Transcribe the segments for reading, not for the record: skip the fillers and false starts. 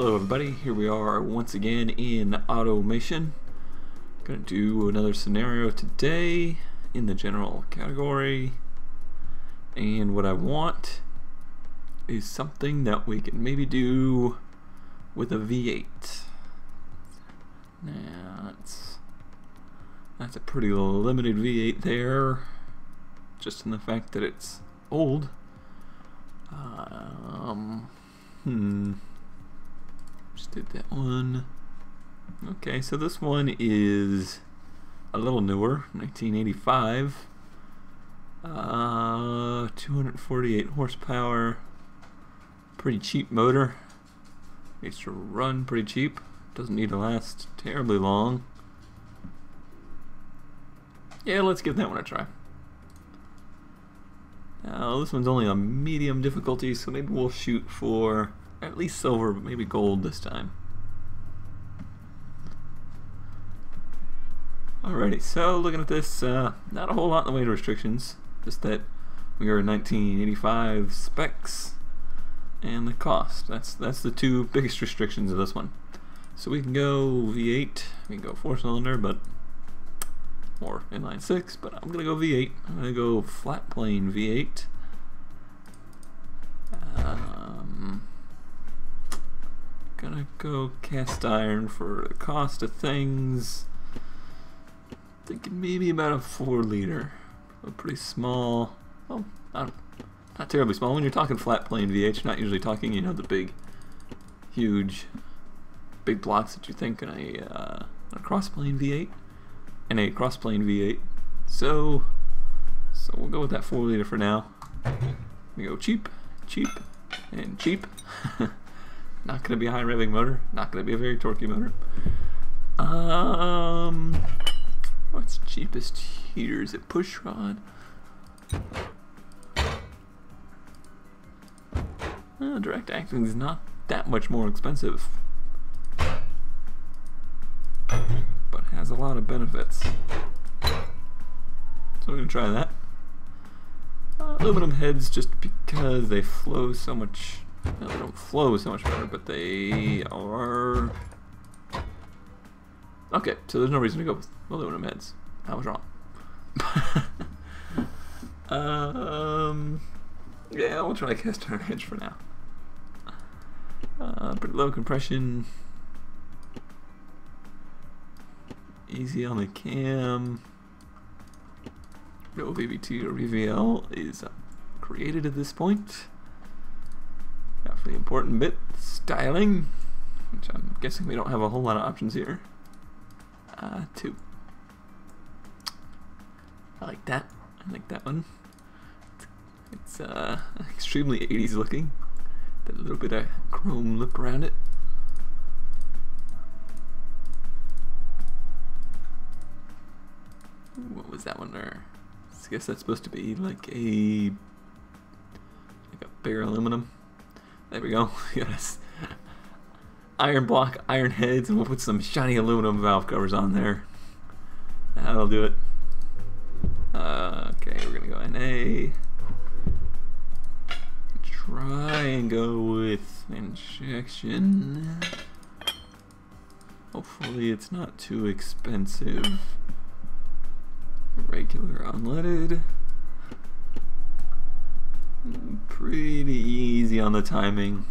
Hello everybody, here we are once again in automation. Gonna do another scenario today in the general category, and what I want is something that we can maybe do with a V8. Now that's a pretty limited V8 there, just in the fact that it's old. Just did that one. Okay, so this one is a little newer, 1985. 248 horsepower. Pretty cheap motor. Needs to run pretty cheap. Doesn't need to last terribly long. Yeah, let's give that one a try. Now, this one's only a medium difficulty, so maybe we'll shoot for at least silver, but maybe gold this time. Alrighty, so looking at this, not a whole lot in the way of restrictions, just that we are 1985 specs and the cost. That's the two biggest restrictions of this one. So we can go V8, we can go 4-cylinder, but or inline 6, but I'm gonna go V8. I'm gonna go Flatplane V8. Gonna go cast iron for the cost of things. Thinking maybe about a 4-liter. A pretty small. Well, not terribly small. When you're talking Flatplane V8, you're not usually talking, you know, the big, huge, big blocks that you think in a crossplane V8. And a crossplane V8. So we'll go with that 4-liter for now. We go cheap, and cheap. Not gonna be a high revving motor. Not gonna be a very torquey motor. What's cheapest here? Is it push rod? Direct acting is not that much more expensive, but has a lot of benefits. So we're gonna try that. Aluminum heads, just because they flow so much. No, they don't flow so much better, but they are. Okay, so there's no reason to go with aluminum heads. I was wrong. Yeah, we'll try cast iron heads for now. Pretty low compression. Easy on the cam. No VVT or VVL is created at this point. Now for the important bit, styling, which I'm guessing we don't have a whole lot of options here. 2. I like that. I like that one. It's extremely 80s looking. That little bit of chrome lip around it. What was that one there? I guess that's supposed to be like a bare aluminum. There we go. Yes. Iron block, iron heads, and we'll put some shiny aluminum valve covers on there. That'll do it. Okay, we're gonna go NA. Try and go with injection. Hopefully it's not too expensive. Regular unleaded. Pretty easy on the timing.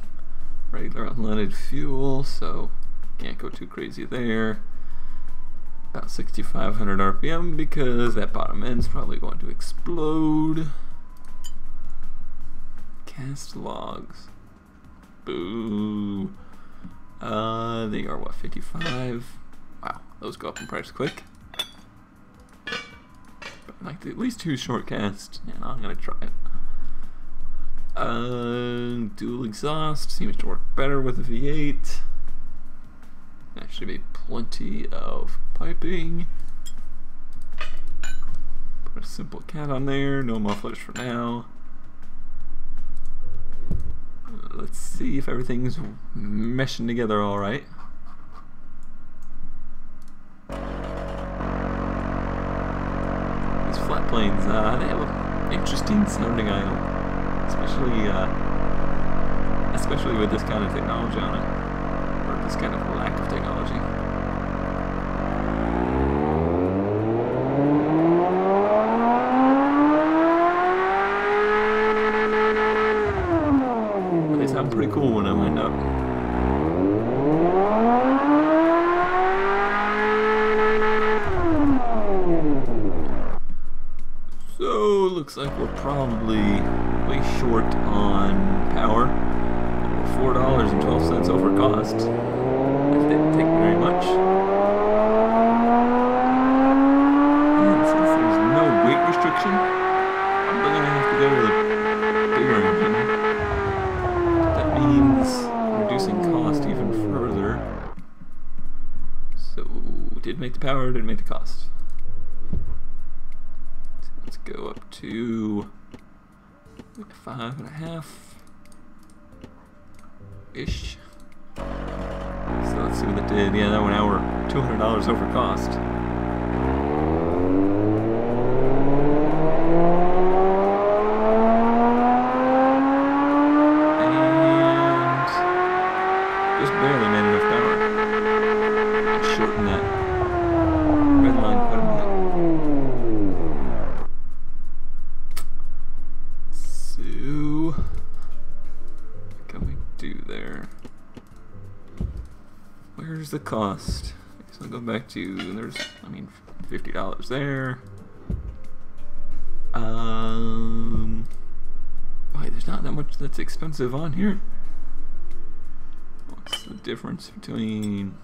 Regular unleaded fuel, so can't go too crazy there. About 6,500 RPM because that bottom end's probably going to explode. Cast logs. Boo. They are what, 55? Wow, those go up in price quick. But I'd like to at least 2 short casts, and I'm gonna try it. Dual exhaust seems to work better with a V8. That should be plenty of piping. Put a simple cat on there, no mufflers for now. Let's see if everything's meshing together alright. These flat planes, they have an interesting sounding idle. Especially with this kind of technology on it. this kind of lack of technology. But they sound pretty cool when I wind up. So, looks like we're probably way short on power. $4.12 over cost. That didn't take very much. And since there's no weight restriction, I'm gonna have to go with a bigger engine. That means reducing cost even further. So, did make the power, didn't make the cost. Let's go up to 5.5 ish. So let's see what that did. Yeah, that went out $200 over cost. And just barely made enough power. Let's shorten that red line quite a bit. So what can we do there? Where's the cost? So I'll go back to, there's, $50 there. Why, there's not that much that's expensive on here. What's the difference between,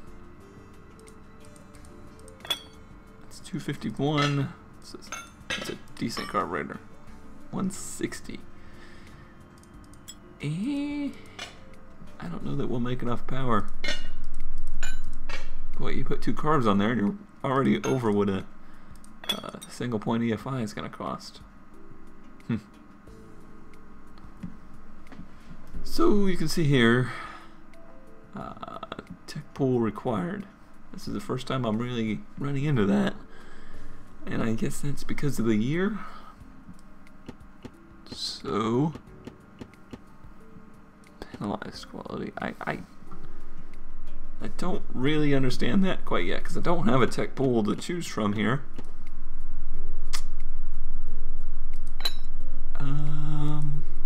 it's $251, it's a decent carburetor. 160. I don't know that we'll make enough power. Boy, you put 2 carbs on there and you're already over what a single point EFI is going to cost. So you can see here, tech pool required. This is the first time I'm really running into that, and I guess that's because of the year. So penalized quality. I don't really understand that quite yet because I don't have a tech pool to choose from here. I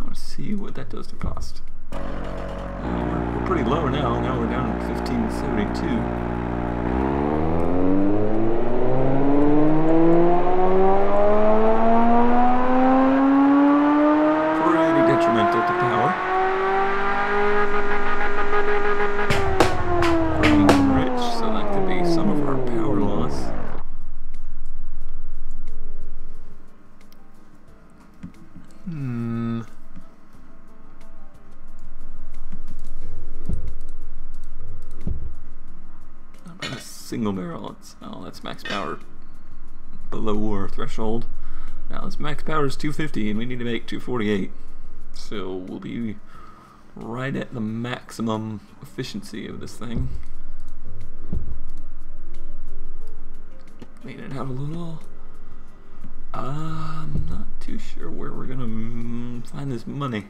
want to see what that does to cost. We're pretty low now. Now we're down at 1572. Detrimental to power. Green rich, so that could be some of our power loss. How about a single barrel? That's max power below our threshold. Now this max power is 250 and we need to make 248. So we'll be right at the maximum efficiency of this thing. Clean it out a little. I'm not too sure where we're gonna find this money.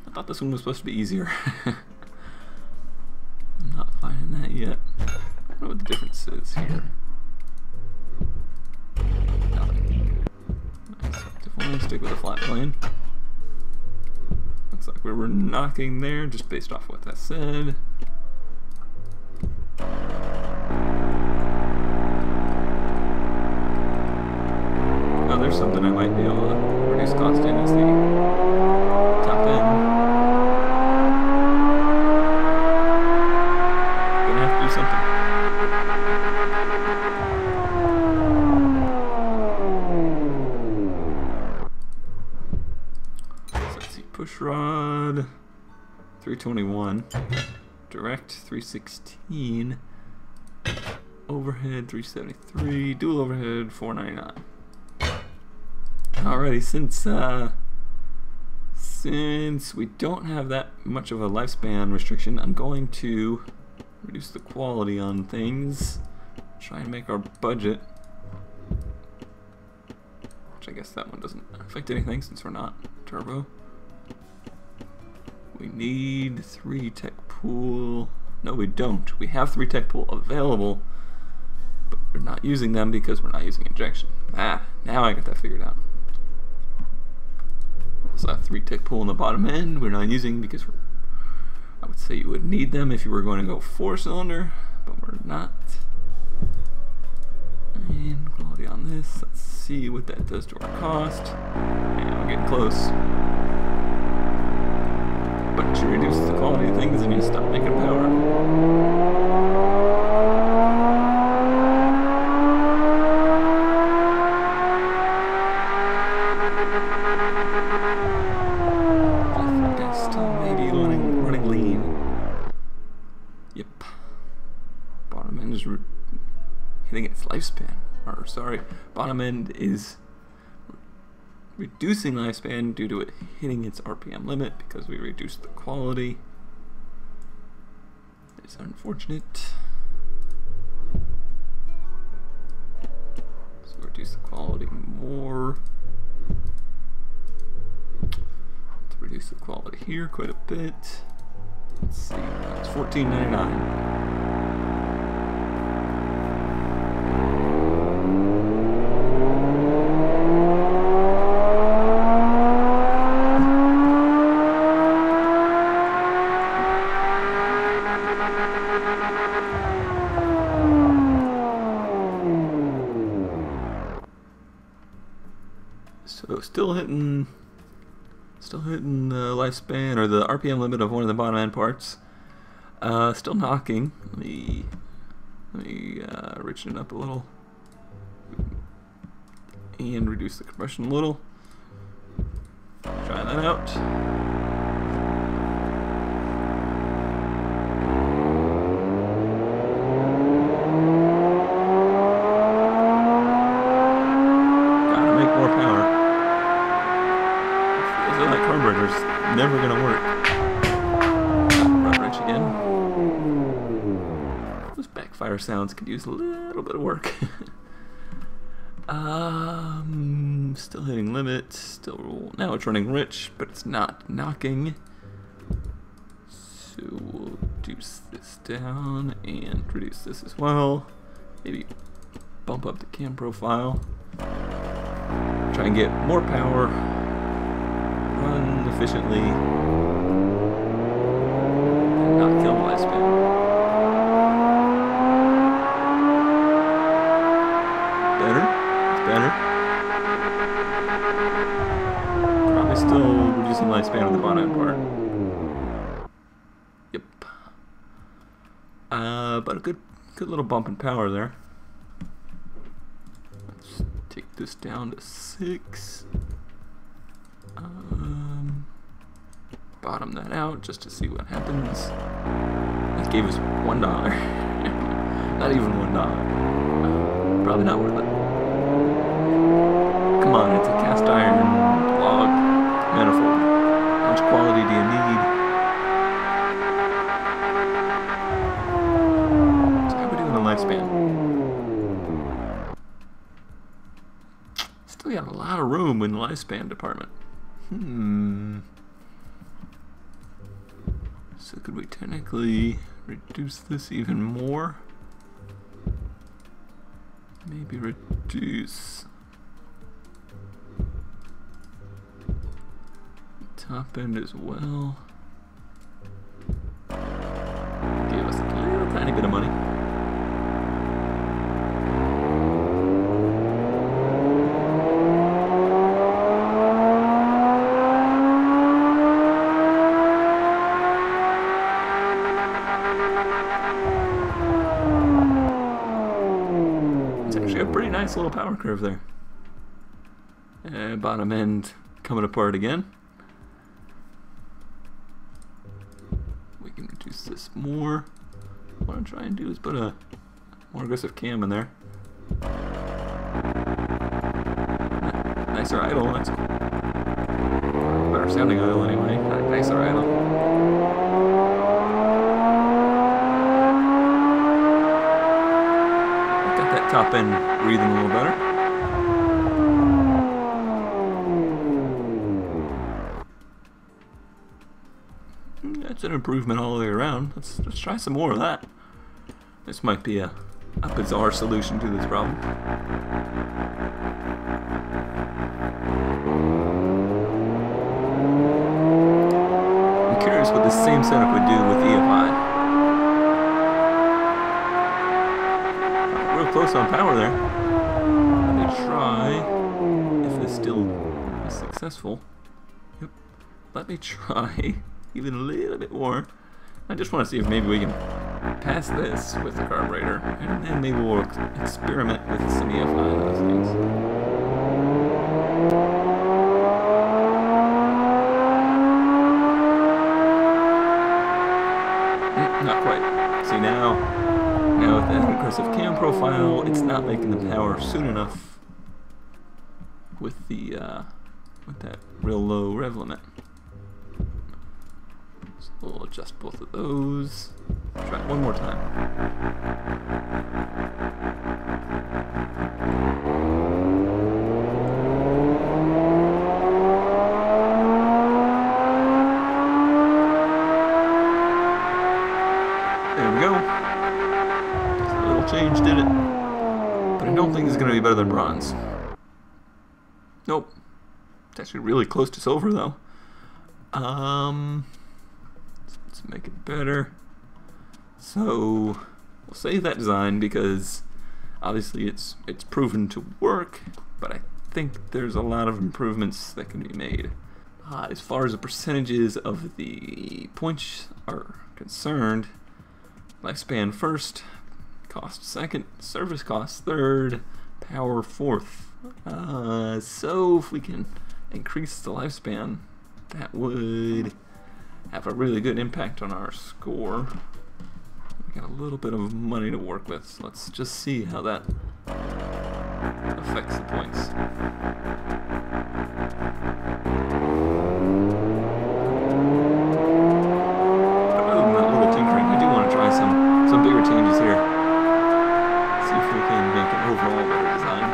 I thought this one was supposed to be easier. I'm not finding that yet. I don't know what the difference is here. Nothing. Nice. Definitely stick with a flat plane. Looks like we were knocking there just based off what that said. Oh, there's something I might be able to reduce cost in is the top end. Gonna have to do something. So let's see, push rod 321, direct 316, overhead 373, dual overhead 499. Alrighty, since we don't have that much of a lifespan restriction, I'm going to reduce the quality on things Try and make our budget. Which I guess that one doesn't affect anything since we're not turbo. We need 3 tech pool. No, we don't. We have 3 tech pool available, but we're not using them because we're not using injection. Ah, now I got that figured out. So I have 3 tech pool in the bottom end. We're not using because I would say you would need them if you were going to go 4-cylinder, but we're not. And quality on this. Let's see what that does to our cost. And we're getting close. But you reduce the quality of things and you stop making power. I think I still may be running lean. Yep. Bottom end is hitting its lifespan. Or sorry, bottom end is reducing lifespan due to it hitting its RPM limit because we reduced the quality. It's unfortunate. So reduce the quality more. To reduce the quality here quite a bit. Let's see, it's $14.99. So still hitting the lifespan or the RPM limit of one of the bottom end parts. Still knocking. Let me richen it up a little and reduce the compression a little. Try that out. Never gonna work. Run wrench again. Those backfire sounds could use a little bit of work. Still hitting limit. Still now it's running rich, but it's not knocking. So we'll reduce this down and reduce this as well. Maybe bump up the cam profile. Try and get more power. Run efficiently and not kill the lifespan. Better? It's better. Probably still reducing lifespan of the bottom part. Yep. But a good little bump in power there. Let's take this down to 6. Bottom that out just to see what happens. That gave us $1. Not even $1. Probably not worth it. Come on, it's a cast iron log manifold. How much quality do you need? So how are we doing on lifespan? Still got a lot of room in the lifespan department. So could we technically reduce this even more? Maybe reduce the top end as well. Give us a little tiny bit of money. Pretty nice little power curve there. Bottom end coming apart again. We can reduce this more. What I'm trying to do is put a more aggressive cam in there. Nicer idle, that's cool. Better sounding idle anyway. Nicer idle. top end breathing a little better. That's an improvement all the way around. Let's try some more of that. This might be a bizarre solution to this problem. I'm curious what the same setup would do with EFI. Real close on power there. Let me try if this still is successful. Yep. Let me try even a little bit more. I just want to see if maybe we can pass this with the carburetor, and then maybe we'll experiment with some EFI and those things. Not quite. See now with that aggressive cam profile, it's not making the power soon enough with the with that real low rev limit. So we'll adjust both of those. Try it one more time. There we go. Just a little change did it. But I don't think it's going to be better than bronze. Nope. It's actually really close to silver though. Let's make it better. So we'll save that design because obviously it's proven to work, but I think there's a lot of improvements that can be made. As far as the percentages of the points are concerned, lifespan first, cost second, service cost third, power fourth. So if we can increase the lifespan, that would have a really good impact on our score. We got a little bit of money to work with, so let's just see how that affects the points. Other than that little tinkering, I do want to try some bigger changes here. See if we can make an overall better design.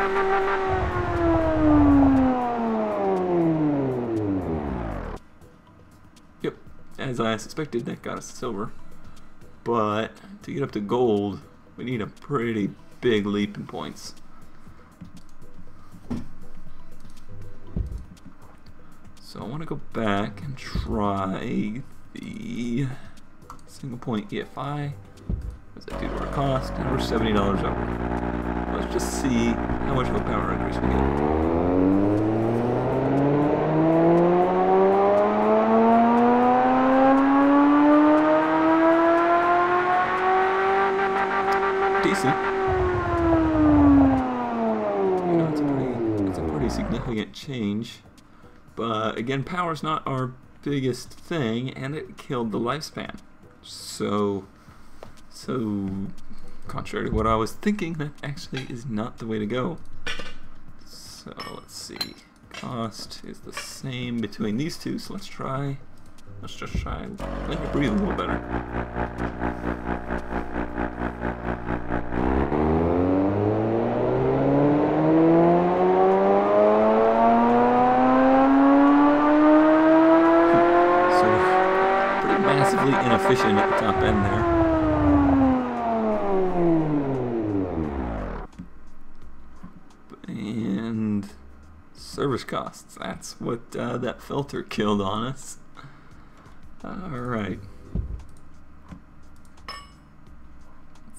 Yep, as I suspected, that got us silver. But to get up to gold, we need a pretty big leap in points. So I want to go back and try the single point EFI. What's that do to our cost? And we're $70 over. Let's just see how much of a power increase we get. Decent. You know, it's a pretty significant change. But again, power's not our biggest thing, and it killed the lifespan. So contrary to what I was thinking, that actually is not the way to go. So let's see. Cost is the same between these two, so let's just try letting it breathe a little better. Massively inefficient at the top end there. And service costs, that's what that filter killed on us. Alright.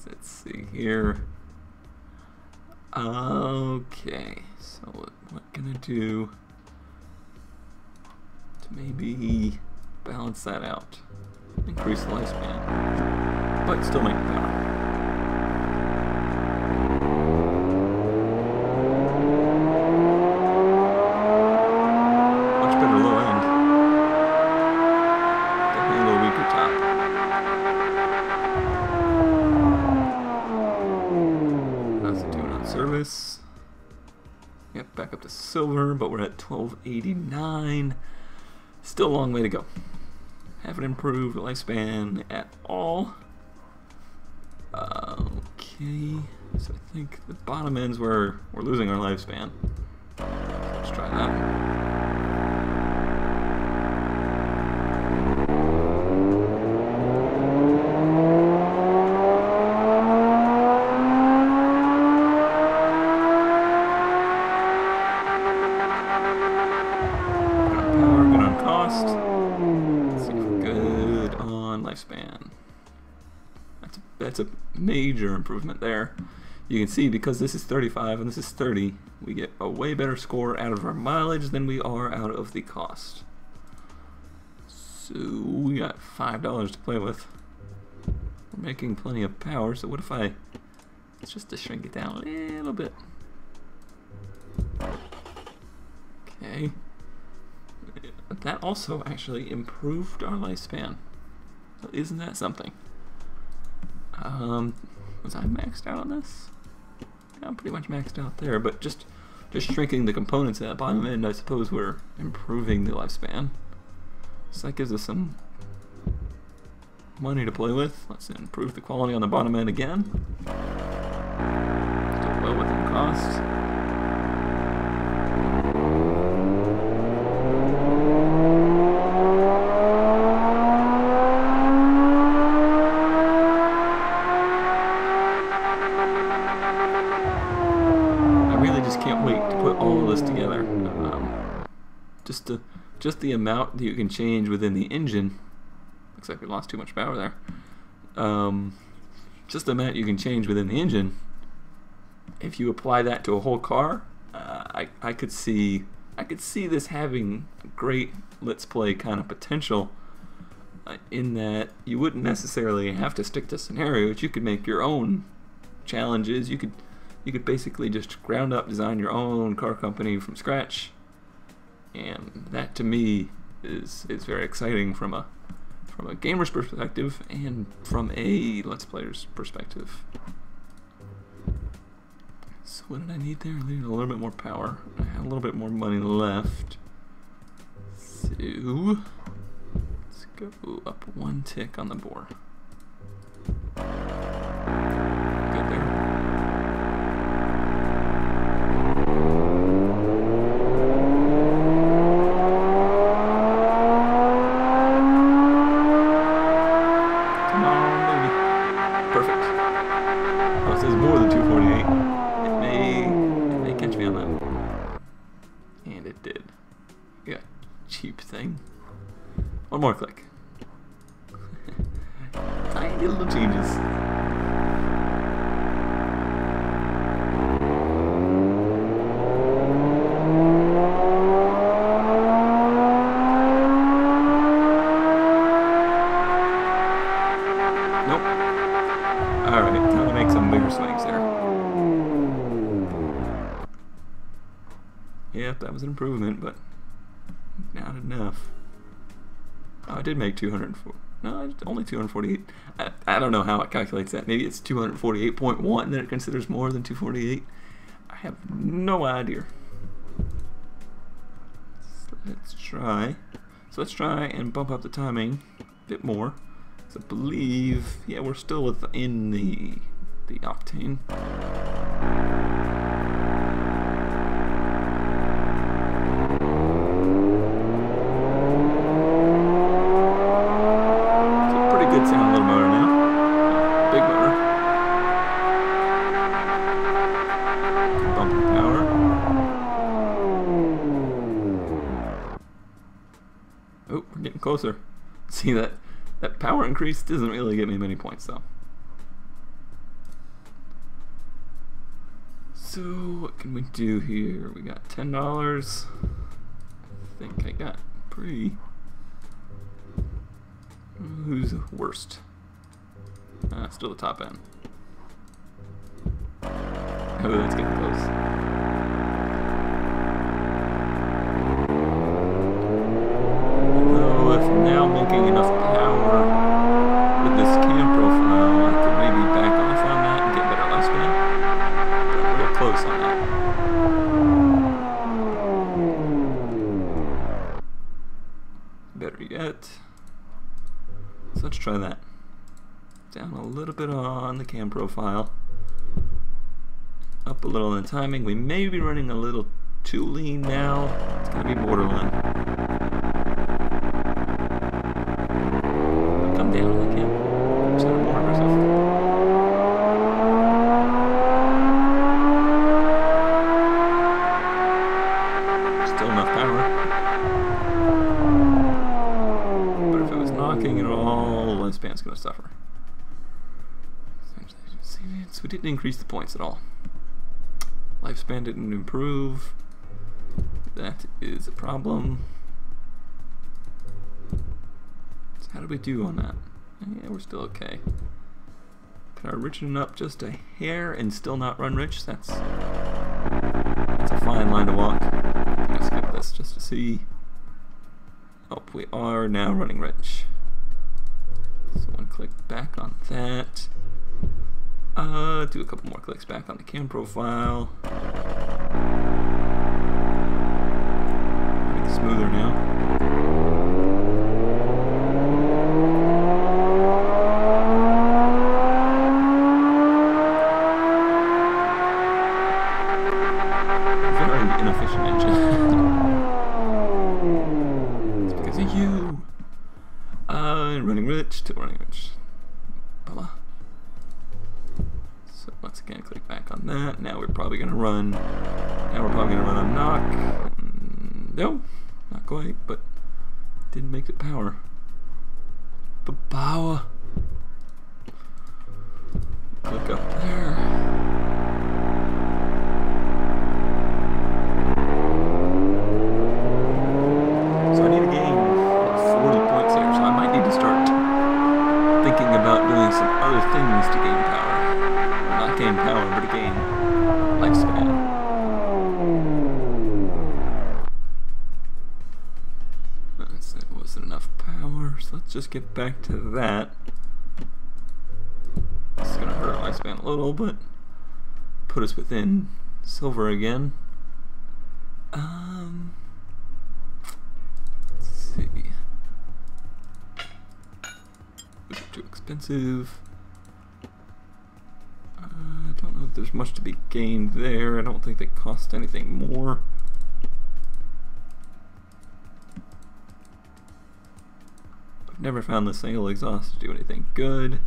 Let's see here. Okay, so what can I do to maybe balance that out? Increase the lifespan, but still make the power. Much better low end. Definitely a little weaker top. How's it doing on service? Yep, back up to silver, but we're at 1289. Still a long way to go. Haven't improved lifespan at all. Okay. So I think the bottom end's where we're losing our lifespan. Let's try that. Lifespan. That's a major improvement there. You can see because this is 35 and this is 30, we get a way better score out of our mileage than we are out of the cost. So we got $5 to play with. We're making plenty of power, so what if let's just to shrink it down a little bit. Okay. That also actually improved our lifespan. Isn't that something? Was I maxed out on this? Yeah, I'm pretty much maxed out there, but just shrinking the components at the bottom end, I suppose we're improving the lifespan. So that gives us some money to play with. Let's improve the quality on the bottom end again. Still well within cost. Together. Just the amount that you can change within the engine. Looks like we lost too much power there. Just the amount you can change within the engine. If you apply that to a whole car, I could see this having great let's play kind of potential. In that you wouldn't necessarily have to stick to scenarios. You could make your own challenges. You could basically just ground up design your own car company from scratch, and that to me is very exciting from a gamer's perspective and from a let's player's perspective. So what did I need there? I needed a little bit more power. I had a little bit more money left. So let's go up one tick on the bore. Good there. More than 248. It may catch me on that. And it did. Yeah, cheap thing. One more click. Tiny little changes. Alright, time to make some bigger swings there. Yep, that was an improvement, but not enough. Oh, I did make 204. No, it's only 248. I don't know how it calculates that. Maybe it's 248.1 that it considers more than 248. I have no idea. So let's try. So let's try and bump up the timing a bit more. I believe, yeah, we're still within the octane. It's a pretty good sound little motor now. Big motor. Bump the power. Oh, we're getting closer. See that? That power increase doesn't really get me many points though. So what can we do here? We got $10. I think I got pretty... Who's worst? Still the top end. Oh, that's getting close. If now making enough power with this cam profile, I could maybe back off on that and get better lifespan. But I'm real close on that. Better yet. So let's try that. Down a little bit on the cam profile. up a little on the timing. We may be running a little too lean now. It's going to be borderline. Come down if I can. Just more aggressive. Still enough power. But if it was knocking at all, lifespan's going to suffer. We didn't increase the points at all. Lifespan didn't improve. That is a problem. So how did we do on that? Yeah, we're still okay. Can I richen up just a hair and still not run rich? That's a fine line to walk. I'm gonna skip this just to see. Oh, we are now running rich. So one click back on that. Do a couple more clicks back on the cam profile. Make it smoother now. Very inefficient engine. It's because of you. Running rich, still running rich. Blah. So once again, click back on that. Now we're probably gonna run. Now we're probably gonna run a knock. No, not quite, but didn't make it power. But power. Click up there. So I need to gain like 40 points here. So I might need to start thinking about doing some other things to gain power. Not gain power, but gain lifespan. It wasn't enough power, so let's just get back to that. This is gonna hurt lifespan a little, but put us within silver again. Let's see. These are too expensive. I don't know if there's much to be gained there. I don't think they cost anything more. I've never found the single exhaust to do anything good.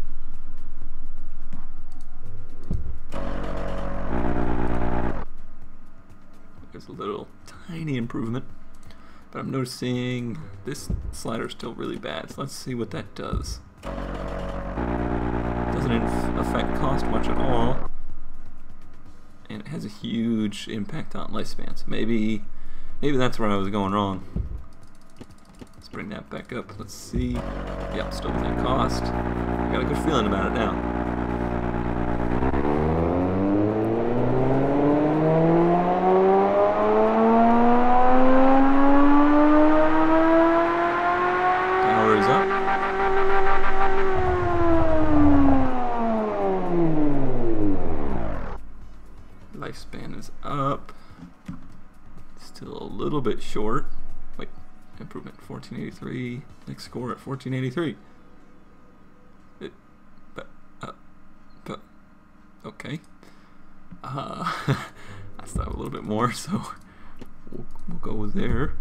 There's a little tiny improvement, but I'm noticing this slider is still really bad, so let's see what that does. Doesn't affect cost much at all, and it has a huge impact on lifespan. So maybe that's where I was going wrong. Let's bring that back up. Let's see. Yep, still within cost. I got a good feeling about it now. Power is up. Lifespan is up. Still a little bit short. Wait, improvement 1483. Next score at 1483. Okay. I thought a little bit more, so we'll go with there.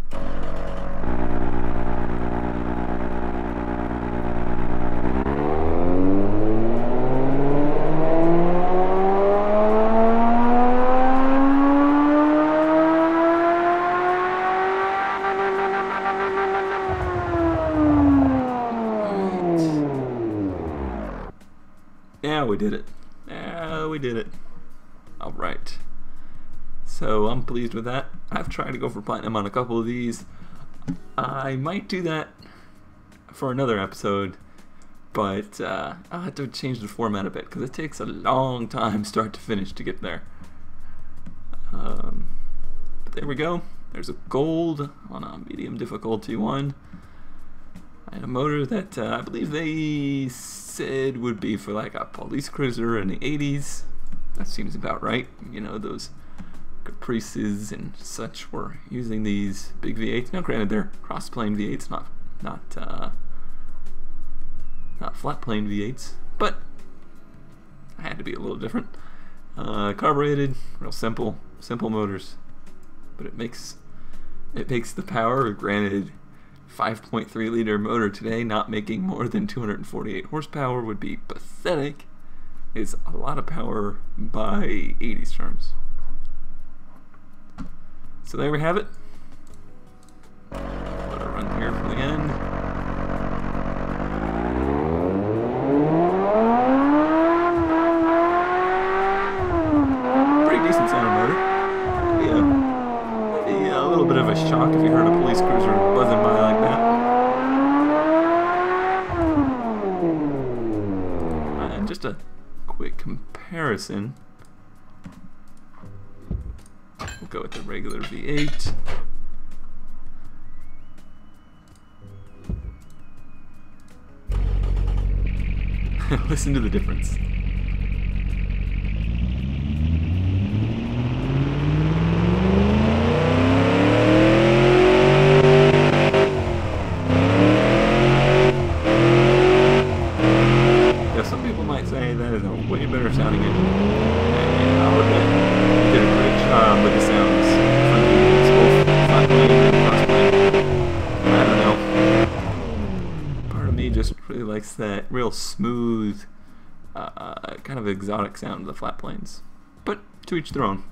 Yeah, we did it. Yeah, we did it. Alright. So I'm pleased with that. I've tried to go for platinum on a couple of these. I might do that for another episode, but I'll have to change the format a bit because it takes a long time start to finish to get there. But there we go. There's a gold on a medium difficulty one. And a motor that I believe they said would be for like a police cruiser in the 80s. That seems about right. You know, those Caprices and such were using these big V8s. Now granted, they're cross-plane V8s, not flat plane V8s, but I had to be a little different. Carbureted, real simple motors, but it makes the power. Granted, 5.3 liter motor today not making more than 248 horsepower would be pathetic. It's a lot of power by 80s terms. So there we have it. Let it run here for the end. Pretty decent sounding motor. Maybe a little bit of a shock if you heard a police cruiser buzzing by like that. And just a quick comparison. We'll go with the regular V8. Listen to the difference. Yeah, some people might say that is a way better sounding engine. And I'll admit, you did a great job with the sounds for both Flatplane and Flatplane. I don't know. Part of me just really likes that real smooth, kind of exotic sound of the Flatplanes. But to each their own.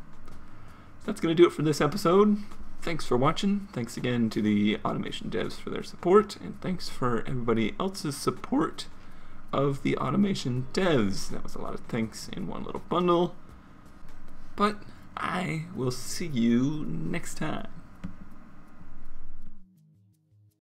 That's going to do it for this episode. Thanks for watching. Thanks again to the automation devs for their support, and thanks for everybody else's support of the automation devs. That was a lot of thanks in one little bundle. But I will see you next time.